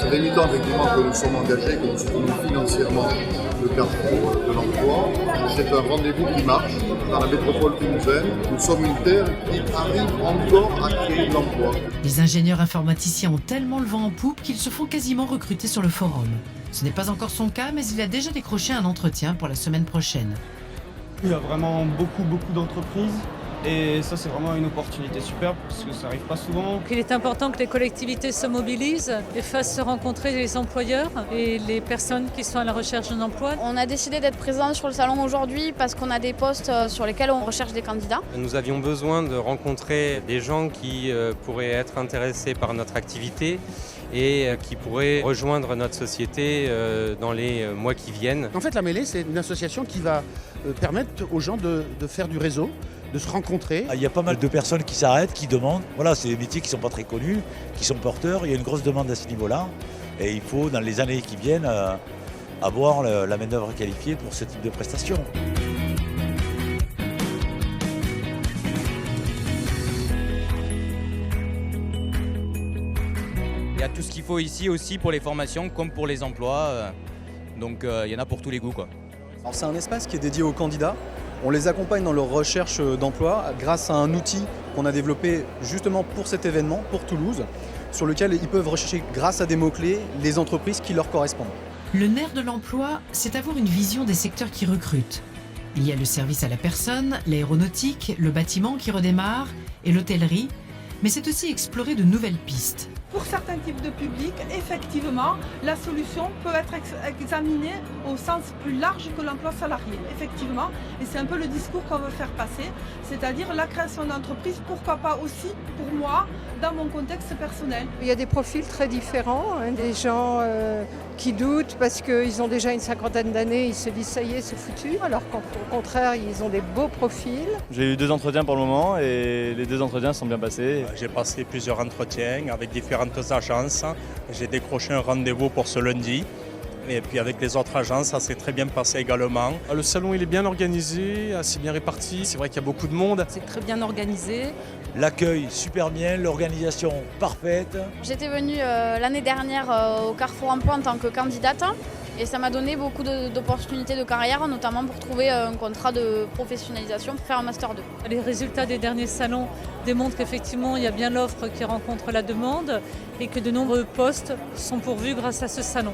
C'est réunitant effectivement que nous sommes engagés, que nous soutenons financièrement le Carrefour de l'emploi. C'est un rendez-vous qui marche dans la métropole toulousaine. Nous sommes une terre qui arrive encore à créer de l'emploi. Les ingénieurs informaticiens ont tellement le vent en poupe qu'ils se font quasiment recruter sur le forum. Ce n'est pas encore son cas, mais il a déjà décroché un entretien pour la semaine prochaine. Il y a vraiment beaucoup d'entreprises. Et ça, c'est vraiment une opportunité superbe parce que ça n'arrive pas souvent. Il est important que les collectivités se mobilisent et fassent se rencontrer les employeurs et les personnes qui sont à la recherche d'un emploi. On a décidé d'être présent sur le salon aujourd'hui parce qu'on a des postes sur lesquels on recherche des candidats. Nous avions besoin de rencontrer des gens qui pourraient être intéressés par notre activité et qui pourraient rejoindre notre société dans les mois qui viennent. En fait, la mêlée, c'est une association qui va permettre aux gens de faire du réseau, de se rencontrer. Il y a pas mal de personnes qui s'arrêtent, qui demandent. Voilà, c'est des métiers qui ne sont pas très connus, qui sont porteurs. Il y a une grosse demande à ce niveau-là. Et il faut, dans les années qui viennent, avoir la main-d'œuvre qualifiée pour ce type de prestations. Il y a tout ce qu'il faut ici aussi pour les formations comme pour les emplois. Donc il y en a pour tous les goûts, quoi. Alors, c'est un espace qui est dédié aux candidats. On les accompagne dans leur recherche d'emploi grâce à un outil qu'on a développé justement pour cet événement, pour Toulouse, sur lequel ils peuvent rechercher grâce à des mots-clés les entreprises qui leur correspondent. Le nerf de l'emploi, c'est avoir une vision des secteurs qui recrutent. Il y a le service à la personne, l'aéronautique, le bâtiment qui redémarre et l'hôtellerie, mais c'est aussi explorer de nouvelles pistes. Pour certains types de publics, effectivement, la solution peut être examinée au sens plus large que l'emploi salarié, effectivement. Et c'est un peu le discours qu'on veut faire passer, c'est-à-dire la création d'entreprise, pourquoi pas aussi pour moi, dans mon contexte personnel. Il y a des profils très différents, des gens qui doutent parce qu'ils ont déjà une cinquantaine d'années, ils se disent ça y est, c'est foutu, alors qu'au contraire, ils ont des beaux profils. J'ai eu 2 entretiens pour le moment et les 2 entretiens sont bien passés. J'ai passé plusieurs entretiens avec différentes agences. J'ai décroché un rendez-vous pour ce lundi. Et puis avec les autres agences, ça s'est très bien passé également. Le salon, il est bien organisé, assez bien réparti. C'est vrai qu'il y a beaucoup de monde. C'est très bien organisé. L'accueil, super bien. L'organisation, parfaite. J'étais venue l'année dernière au Carrefour Emploi en tant que candidate. Et ça m'a donné beaucoup d'opportunités de carrière, notamment pour trouver un contrat de professionnalisation pour faire un Master 2. Les résultats des derniers salons démontrent qu'effectivement, il y a bien l'offre qui rencontre la demande et que de nombreux postes sont pourvus grâce à ce salon.